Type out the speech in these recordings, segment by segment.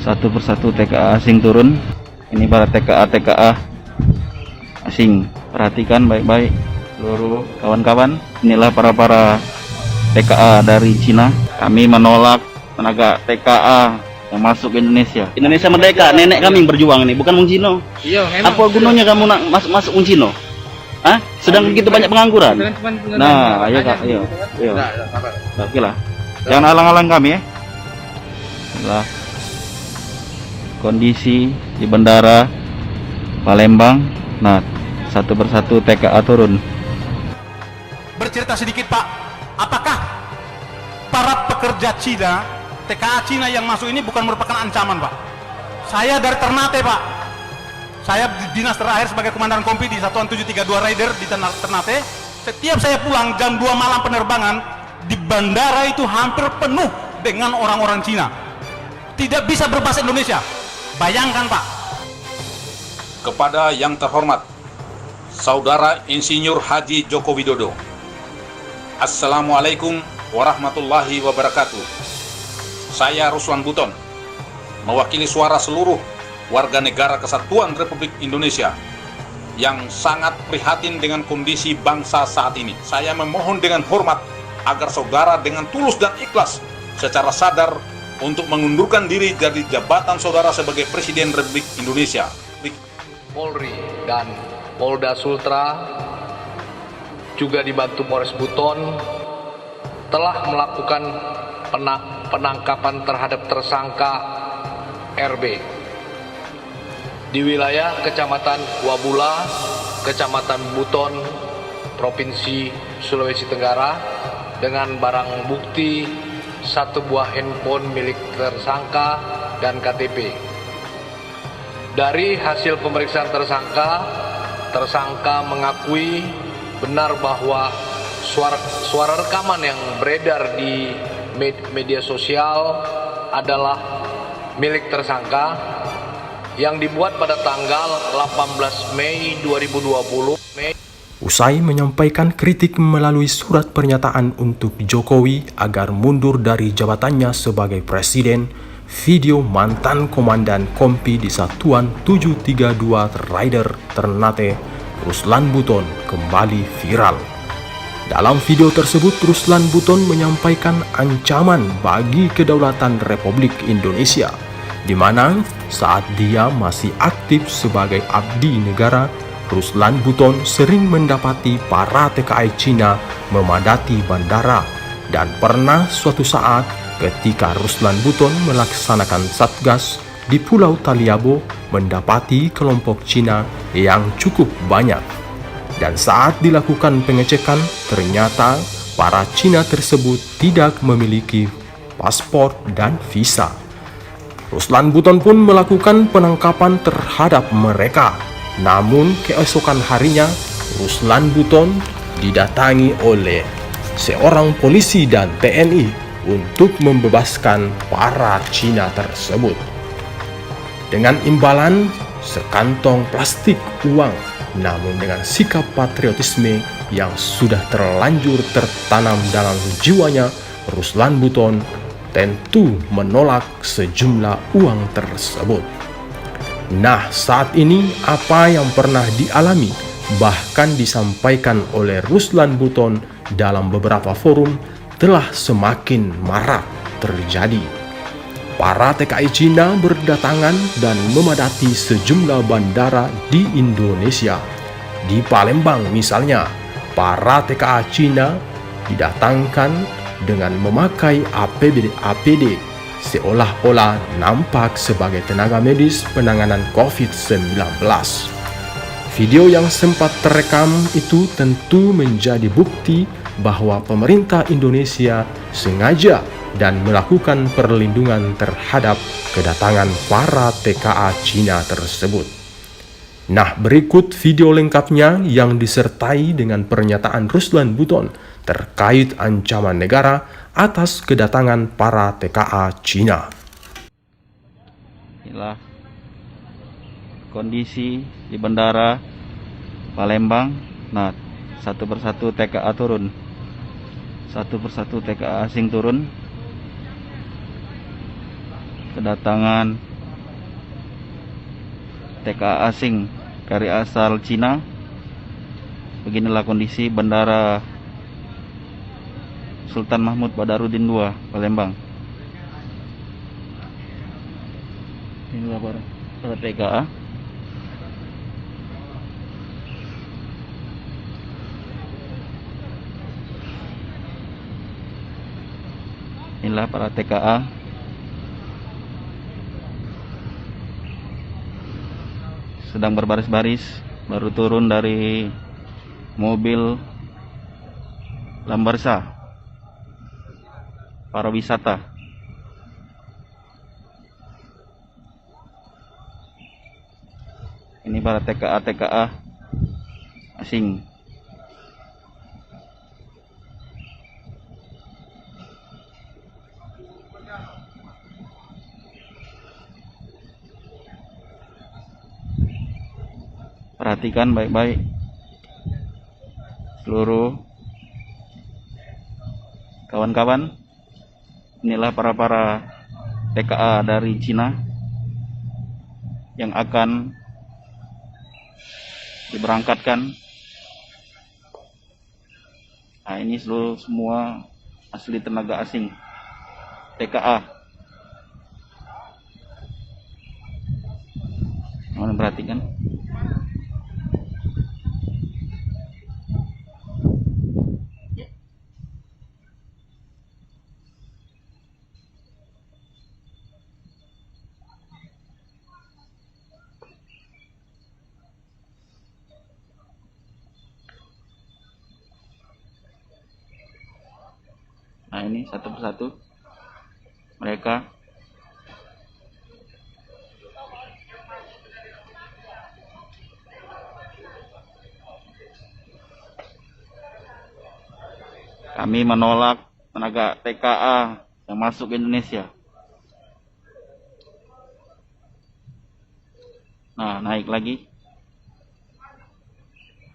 Satu persatu TKA asing turun. Ini para TKA asing. Perhatikan baik-baik seluruh kawan-kawan. Inilah para TKA dari Cina. Kami menolak tenaga TKA yang masuk ke Indonesia. Indonesia merdeka, nenek kami yang berjuang ini, bukan Wong Cino. Iya, memang. Apa gunanya kamu nak masuk Wong Cino? Hah? Sedang begitu banyak pengangguran. Nah, ayo Kak, ayo. Oke lah. Jangan halang-halang kami ya. Inilah kondisi di bandara Palembang. Nah, satu persatu TKA turun. Bercerita sedikit Pak, apakah para pekerja Cina, TKA Cina yang masuk ini bukan merupakan ancaman Pak? Saya dari Ternate Pak, saya dinas terakhir sebagai komandan kompi di Satuan 732 Raider di Ternate. Setiap saya pulang jam 2 malam penerbangan, di bandara itu hampir penuh dengan orang-orang Cina. Tidak bisa berbahasa Indonesia. Bayangkan Pak. Kepada yang terhormat Saudara Insinyur Haji Joko Widodo, Assalamualaikum warahmatullahi wabarakatuh. Saya Ruslan Buton, mewakili suara seluruh warga negara Kesatuan Republik Indonesia yang sangat prihatin dengan kondisi bangsa saat ini. Saya memohon dengan hormat agar saudara dengan tulus dan ikhlas secara sadar untuk mengundurkan diri dari jabatan saudara sebagai Presiden Republik Indonesia. Polri dan Polda Sultra juga dibantu Polres Buton telah melakukan penangkapan terhadap tersangka RB di wilayah Kecamatan Wabula, Kecamatan Buton, Provinsi Sulawesi Tenggara dengan barang bukti 1 buah handphone milik tersangka dan KTP. Dari hasil pemeriksaan tersangka mengakui benar bahwa suara rekaman yang beredar di media sosial adalah milik tersangka yang dibuat pada tanggal 18 Mei 2020. Usai menyampaikan kritik melalui surat pernyataan untuk Jokowi agar mundur dari jabatannya sebagai presiden, video mantan komandan kompi di Satuan 732 Raider Ternate, Ruslan Buton, kembali viral. Dalam video tersebut, Ruslan Buton menyampaikan ancaman bagi kedaulatan Republik Indonesia, di mana saat dia masih aktif sebagai abdi negara, Ruslan Buton sering mendapati para TKI Cina memadati bandara, dan pernah suatu saat ketika Ruslan Buton melaksanakan satgas di Pulau Taliabo mendapati kelompok Cina yang cukup banyak. Dan saat dilakukan pengecekan, ternyata para Cina tersebut tidak memiliki paspor dan visa. Ruslan Buton pun melakukan penangkapan terhadap mereka. Namun keesokan harinya, Ruslan Buton didatangi oleh seorang polisi dan TNI untuk membebaskan para Cina tersebut. Dengan imbalan sekantong plastik uang, namun dengan sikap patriotisme yang sudah terlanjur tertanam dalam jiwanya, Ruslan Buton tentu menolak sejumlah uang tersebut. Nah, saat ini apa yang pernah dialami bahkan disampaikan oleh Ruslan Buton dalam beberapa forum telah semakin marak terjadi. Para TKI Cina berdatangan dan memadati sejumlah bandara di Indonesia. Di Palembang misalnya, para TKA Cina didatangkan dengan memakai APD seolah-olah nampak sebagai tenaga medis penanganan COVID-19. Video yang sempat terekam itu tentu menjadi bukti bahwa pemerintah Indonesia sengaja dan melakukan perlindungan terhadap kedatangan para TKA Cina tersebut. Nah, berikut video lengkapnya yang disertai dengan pernyataan Ruslan Buton terkait ancaman negara atas kedatangan para TKA Cina. Inilah kondisi di bandara Palembang. Nah, satu persatu TKA turun. Satu persatu TKA asing turun. Kedatangan TKA asing dari asal Cina. Beginilah kondisi Bandara Sultan Mahmud Badarudin II, Palembang. Inilah para TKA. Inilah para TKA. Sedang berbaris-baris, baru turun dari mobil Lambarsa para wisata. Ini para TKA asing. Perhatikan baik-baik seluruh kawan-kawan. Inilah para TKA dari Cina yang akan diberangkatkan. Nah, ini semua asli tenaga asing TKA. Mohon perhatikan. Nah, ini satu persatu mereka. Kami menolak tenaga TKA yang masuk ke Indonesia. Nah, naik lagi.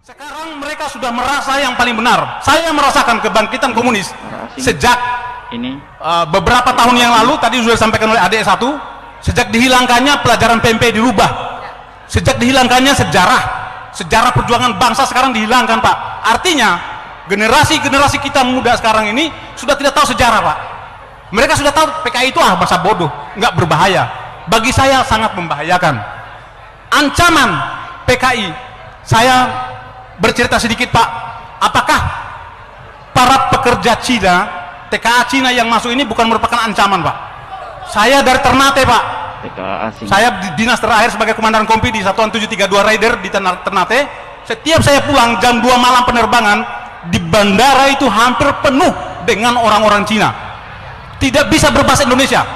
Sekarang mereka sudah merasa yang paling benar. Saya merasakan kebangkitan komunis sejak Ini beberapa tahun yang lalu. Tadi sudah disampaikan oleh adik satu. Sejak dihilangkannya pelajaran PMP dirubah. Sejak dihilangkannya sejarah perjuangan bangsa sekarang dihilangkan, Pak. Artinya generasi kita muda sekarang ini sudah tidak tahu sejarah, Pak. Mereka sudah tahu PKI itu bahasa bodoh, nggak berbahaya. Bagi saya sangat membahayakan. Ancaman PKI, saya bercerita sedikit, Pak. Apakah para pekerja Cina, TKA Cina yang masuk ini bukan merupakan ancaman, Pak? Saya dari Ternate, Pak. TKA asing. Saya dinas terakhir sebagai komandan kompi di Satuan 732 Raider di Ternate. Setiap saya pulang jam 2 malam penerbangan, di bandara itu hampir penuh dengan orang-orang Cina. Tidak bisa berbahasa Indonesia.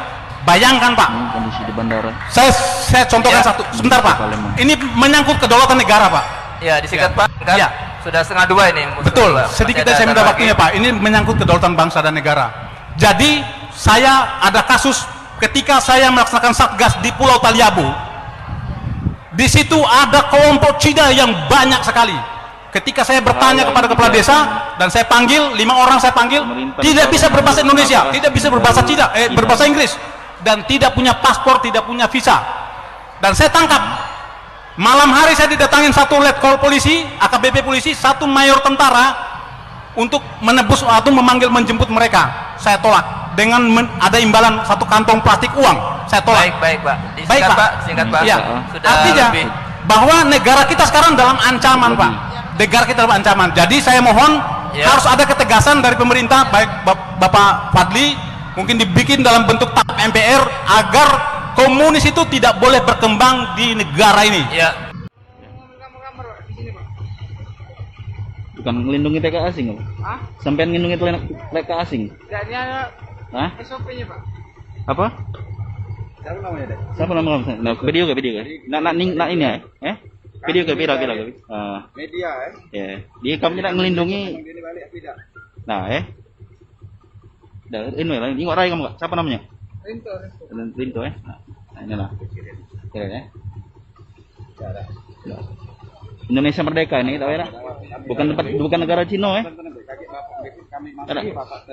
Bayangkan, Pak. Ini kondisi di bandara. Saya contohkan satu. Sebentar, Pak. Ini menyangkut kedaulatan negara, Pak. Ya, disingkat Pak. Kan Ya. sudah 1:30 ini. Betul. Pak. Sedikit Masih saya minta ada waktunya, lagi. Pak. Ini menyangkut kedaulatan bangsa dan negara. Jadi, saya ada kasus ketika saya melaksanakan satgas di Pulau Taliabu. Di situ ada kelompok Cina yang banyak sekali. Ketika saya bertanya kepada kepala desa dan saya panggil 5 orang, saya panggil, tidak bisa berbahasa Indonesia, tidak bisa berbahasa Cina, berbahasa Inggris, dan tidak punya paspor, tidak punya visa. Dan saya tangkap. Malam hari saya didatangin satu letkol polisi, AKBP polisi, satu mayor tentara untuk menebus atau memanggil menjemput mereka. Saya tolak dengan ada imbalan satu kantong plastik uang. Saya tolak. Baik, Pak. Baik, Disingkat, Pak. Pak. Singkat, Pak. Ya. Sudah Artinya lebih. bahwa negara kita sekarang dalam ancaman, Pak. Negara kita dalam ancaman. Jadi saya mohon Ya. harus ada ketegasan dari pemerintah, baik Bapak Fadli, mungkin dibikin dalam bentuk TAP MPR agar komunis itu tidak boleh berkembang di negara ini. Ya. Bukan melindungi TKA asing, Pak. Hah? Sampai melindungi TKA asing. Jadi ada Hah? SOP-nya, Pak. Apa? Siapa namanya, Dek? Siapa nama kamu? Nah, video ke? Nak ini ya? Video ke? Media, Ya. Dia kamu tidak melindungi. Ini balik tidak. Nah, ini lah, ini orang kamu, Kak. Siapa namanya? Rinto. Rinto, Nah, inilah. Kira ya. Indonesia merdeka ini, tahu ya? Bukan negara Cina,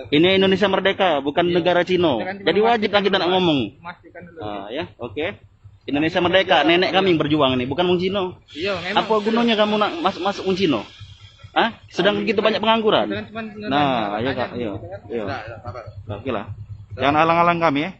Ini Indonesia merdeka, bukan negara Cina. Jadi wajib kita nak ngomong. Pastikan dulu. Ya, oke. Indonesia merdeka, nenek kami yang berjuang ini, bukan Wong Cino. Iya, memang. Apa gunanya kamu nak masuk Wong Cino? Hah? Sedang begitu banyak pengangguran. Nah, ayo Kak, ayo. Oke lah. Jangan halang-halang kami ya.